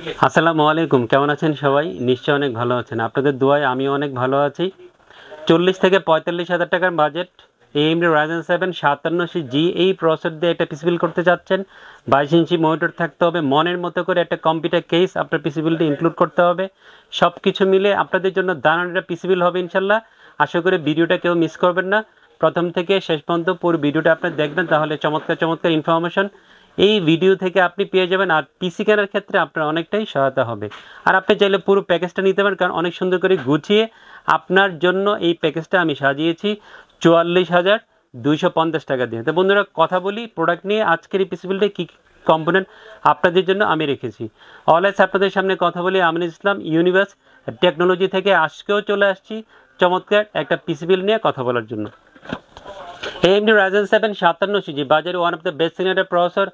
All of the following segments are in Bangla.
আসসালামু আলাইকুম, কেমন আছেন সবাই? নিশ্চয়ই অনেক ভালো আছেন। আপনাদের দোয়ায় আমিও অনেক ভালো আছি। 40 থেকে 45,000 টাকার বাজেট, AMD Ryzen 7 5700G এই প্রসেসর দিয়ে একটা পিসি বিল্ড করতে যাচ্ছেন। 22 ইঞ্চি মনিটর থাকতে হবে, মনের মতো করে একটা কম্পিউটার কেস আপনার পিসি বিল্ডে ইনক্লুড করতে হবে। সব কিছু মিলে আপনাদের জন্য দারুণ একটা পিসি বিল্ড হবে ইনশাল্লাহ। আশা করি ভিডিওটা কেউ মিস করবেন না, প্রথম থেকে শেষ পর্যন্ত পুরো ভিডিওটা আপনি দেখবেন, তাহলে চমৎকার চমৎকার ইনফরমেশন এই ভিডিও থেকে আপনি পেয়ে যাবেন। আর পিসি কেনার ক্ষেত্রে আপনার অনেকটাই সহায়তা হবে। আর আপনি চাইলে পুরো প্যাকেজটা নিতে পারেন, কারণ অনেক সুন্দর করে গুছিয়ে আপনার জন্য এই প্যাকেজটা আমি সাজিয়েছি 44,250 টাকা দিয়ে। তো বন্ধুরা, কথা বলি প্রোডাক্ট নিয়ে। আজকের এই পিসি বিল্ডে কী কম্পোনেন্ট আপনাদের জন্য আমি রেখেছি। অলওয়েজ আপনাদের সামনে কথা বলি আমিন ইসলাম, ইউনিভার্স টেকনোলজি থেকে। আজকেও চলে আসছি চমৎকার একটা পিসি বিল্ড নিয়ে কথা বলার জন্য। AMD Ryzen 7 5700G বাজারে ওয়ান অফ দ্য বেস্ট সিনেটের প্রসেসর।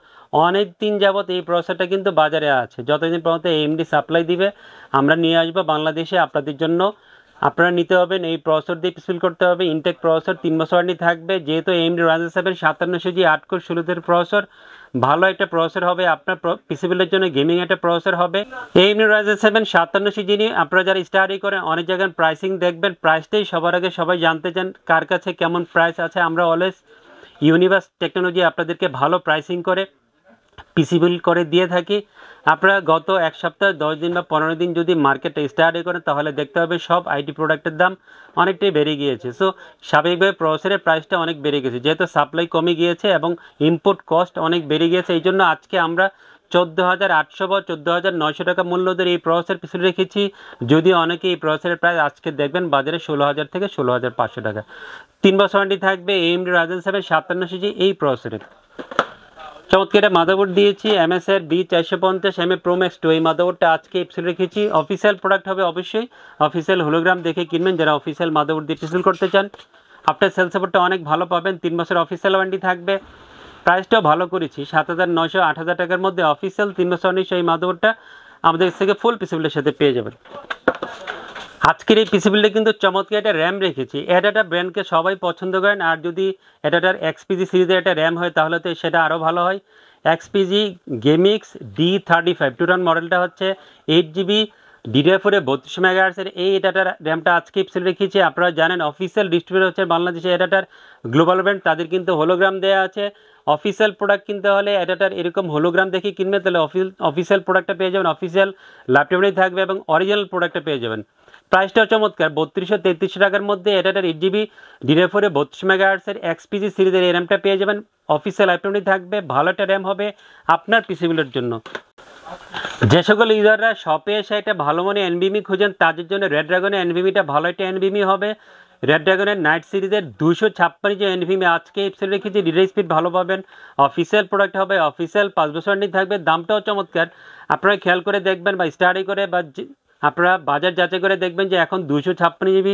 অনেক দিন যাবত এই প্রসেসরটা কিন্তু বাজারে আছে। যতদিন পর্যন্ত AMD সাপ্লাই দিবে আমরা নিয়ে আসবো বাংলাদেশে আপনাদের জন্য। আপনারা নিতে হবেন, এই প্রসেসর দিয়ে পিসি বিল্ড করতে হবে। ইনটেক প্রসেসর 3 বছর ওয়ারেন্টি থাকবে। যেহেতু AMD Ryzen 7 5700G 8 core 16 processor, ভালো একটা প্রসেসর হবে আপনার পিসি বিল্ডের জন্য। গেমিং একটা প্রসেসর হবে। AMD Ryzen 7 5700G নিয়ে আপনারা যারা স্টাডি করেন অনেক জায়গায় প্রাইসিং দেখবেন, প্রাইসটাই সবার আগে সবাই জানতে চান কার কাছে কেমন প্রাইস আছে। আমরা অলওয়েজ ইউনিভার্স টেকনোলজি আপনাদেরকে ভালো প্রাইসিং করে পিসি বিল্ড করে দিয়ে থাকি। আপনারা গত এক সপ্তাহ 10 দিন বা 15 দিন যদি মার্কেটে স্টাডি করেন তাহলে দেখতে হবে সব আইটি প্রোডাক্টের দাম অনেকটাই বেড়ে গিয়েছে। সো স্বাভাবিকভাবে প্রসেসরের প্রাইসটা অনেক বেড়ে গেছে, যেহেতু সাপ্লাই কমে গিয়েছে এবং ইম্পোর্ট কস্ট অনেক বেড়ে গিয়েছে। এই জন্য আজকে আমরা 14,800 বা 14,900 টাকা মূল্যদের এই প্রসেসর পিছনে রেখেছি। যদিও অনেকে এই প্রসেসরের প্রাইস আজকে দেখবেন বাজারে 16,000 থেকে 16,500 টাকা। 3 বছর ওয়ারেন্টি থাকবে AMD Ryzen 7 5700G এই প্রসেসরের। চমৎকার একটা মাদারবোর্ড দিয়েছি, MSI B450 MA Pro Max 2। এই মাদারবোর্ডটা আজকে এপিসোড রেখেছি। অফিসিয়াল প্রোডাক্ট হবে, অবশ্যই অফিসিয়াল হোলোগ্রাম দেখে কিনবেন যারা অফিসিয়াল মাদারবোর্ড দিয়ে পিসিল করতে চান। আপনার সেল সাপোর্টটা অনেক ভালো পাবেন। 3 বছর অফিসিয়াল ওয়ারেন্টি থাকবে। প্রাইসটাও ভালো করেছি, 7,900 8,000 টাকার মধ্যে অফিসিয়াল 3 বছর ওয়ারেন্টি। এই মাদারবোর্ডটা আমাদের থেকে ফুল পিসিবিলের সাথে পেয়ে যাবেন। আজকের এই পিসি বিল্ডে কিন্তু চমৎকার একটা র্যাম রেখেছি। এডাটা ব্র্যান্ডকে সবাই পছন্দ করেন, আর যদি এডাটার XPG সিরিজের একটা র্যাম হয় তাহলে তো সেটা আরও ভালো হয়। XPG গেমিক্স D35 টুরান মডেলটা হচ্ছে 8GB DDR4 32 মেগাহার্টজের। এই এডাটার র্যামটা আজকে পিসিল রেখেছি। আপনারা জানেন অফিসিয়াল ডিস্ট্রিবিউটর হচ্ছে বাংলাদেশে এডাটার গ্লোবাল ব্র্যান্ড, তাদের কিন্তু হোলোগ্রাম দেওয়া আছে। অফিসিয়াল প্রোডাক্ট কিনতে হলে এডাটার এরকম হোলোগ্রাম দেখে কিনবে, তাহলে অফিসিয়াল প্রোডাক্টটা পেয়ে যাবেন। অফিসিয়াল ল্যাপটপেই থাকবে এবং অরিজিনাল প্রোডাক্টটা পেয়ে যাবেন। প্রাইসটাও চমৎকার, 3233 টাকার মধ্যে এটার 8GB DDR4 32 মেগাহার্টজের XPG সিরিজের এই র্যামটা পেয়ে যাবেন। অফিসিয়াল ল্যাপটপেই থাকবে, ভালো একটা র্যাম হবে আপনার পিসিবিলের জন্য। যে সকল ইউজাররা শপে এসে একটা ভালো মনে এনভিএমই খুঁজেন তাদের জন্য রেড ড্রাগনের এনভিএমিটা ভালো একটা এনভিএমই হবে। রেড ড্রাগনের নাইট সিরিজের 256 যে এনভিএমি আজকে এপিসোড রেখেছি, ডিডার স্পিড ভালো পাবেন। অফিসিয়াল প্রোডাক্ট হবে, অফিসিয়াল 5 বছর ওয়ারেন্টি থাকবে। দামটাও চমৎকার, আপনারা খেয়াল করে দেখবেন বা স্টাডি করে বা আপনারা বাজার যাচাই করে দেখবেন যে এখন 256GB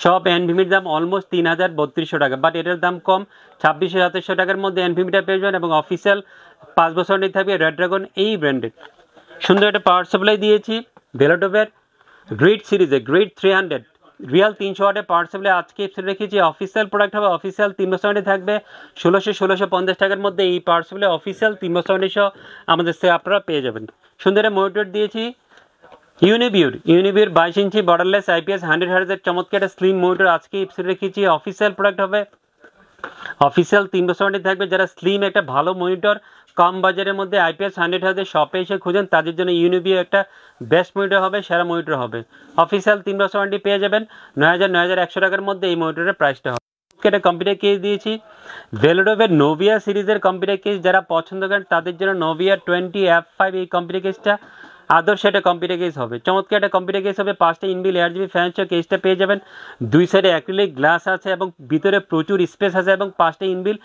সব এনভিএমির দাম অলমোস্ট 3,3200 টাকা, বাট এটার দাম কম 26,700 টাকার মধ্যে এনভিএমিটা পেয়ে যাবেন। এবং অফিসিয়াল 5 বছর ওয়ারেন্টি থাকবে রেড ড্রাগন এই ব্র্যান্ডের। সুন্দর একটা পাওয়ার সাপ্লাই দিয়েছি ভেলোটপের গ্রিড সিরিজে, গ্রিড 300 রিয়াল 300 ওয়াটের পাওয়ার সাপ্লাই আজকে এপিসোড রেখেছি। অফিসিয়াল প্রোডাক্ট হবে, অফিসিয়াল 3 বছর ওয়ারেন্টি থাকবে। 1650 টাকার মধ্যে এই পাওয়ার সাপ্লাই অফিসিয়াল 3 বছর ওয়ারেন্টি সহ আমাদের সে আপনারা পেয়ে যাবেন। সুন্দর একটা মনিটর দিয়েছি ইউনিবিউর 22 ইঞ্চি বর্ডারলেস IPS 100 হার্জের চমৎকার একটা স্লিম মনিটর আজকে এপিসোড রেখেছি। অফিসিয়াল প্রোডাক্ট হবে, অফিসিয়াল 3 বছর ওয়ারেন্টি থাকবে। যারা স্লিম একটা ভালো মনিটর কম বাজারের মধ্যে IPS 100 হার্জের শপে এসে খুঁজেন তাদের জন্য ইউনিবিউ একটা বেস্ট মনিটর হবে, সেরা মনিটর হবে। অফিসিয়াল 3 বছর ওয়ারেন্টি পেয়ে যাবেন 9,100 টাকার মধ্যে এই মনিটরের প্রাইসটা হবে। একটা কম্পিউটার কেস দিয়েছি ভেলোটপের নোভিয়া সিরিজের কম্পিউটার কেস, যারা পছন্দ করেন তাদের জন্য নোভিয়া 20F5 এই কম্পিউটার কেসটা আদর্শ একটা কম্পিউটার কেস হবে। চমৎকার একটা কম্পিউটার কেস হবে, 5টা ইনবিল 8GB ফ্যান সহ কেসটা পেয়ে যাবেন। 2 সাইডে অ্যাক্রিলিক গ্লাস আছে এবং ভিতরে প্রচুর স্পেস আছে এবং 5টা ইনবিল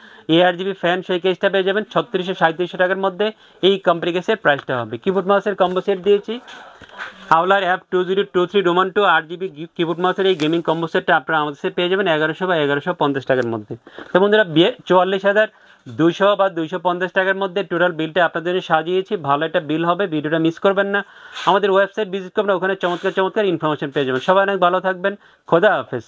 8GB ফ্যান সেই কেসটা পেয়ে যাবেন 3637 টাকার মধ্যে এই কম্পিউটার কেসের প্রাইসটা হবে। কিবোর্ড মাউসের কম্বো সেট দিয়েছি আওলার F2023 রোমান 2 8GB কিবোর্ড মাউসের এই গেমিং কম্বো সেটটা আপনারা আমাদের সাথে পেয়ে যাবেন 1100 বা 1150 টাকার মধ্যে। তো বন্ধুরা 44,200 বা 250 টাকার মধ্যে টোটাল বিলটা আপনাদের সাজিয়েছি। ভালো একটা বিল হবে, ভিডিওটা মিস করবেন না। আমাদের ওয়েবসাইট ভিজিট করবেন, ওখানে চমৎকার চমৎকার ইনফরমেশন পেয়ে যাবেন। সবাই অনেক ভালো থাকবেন, খোদা হাফেজ।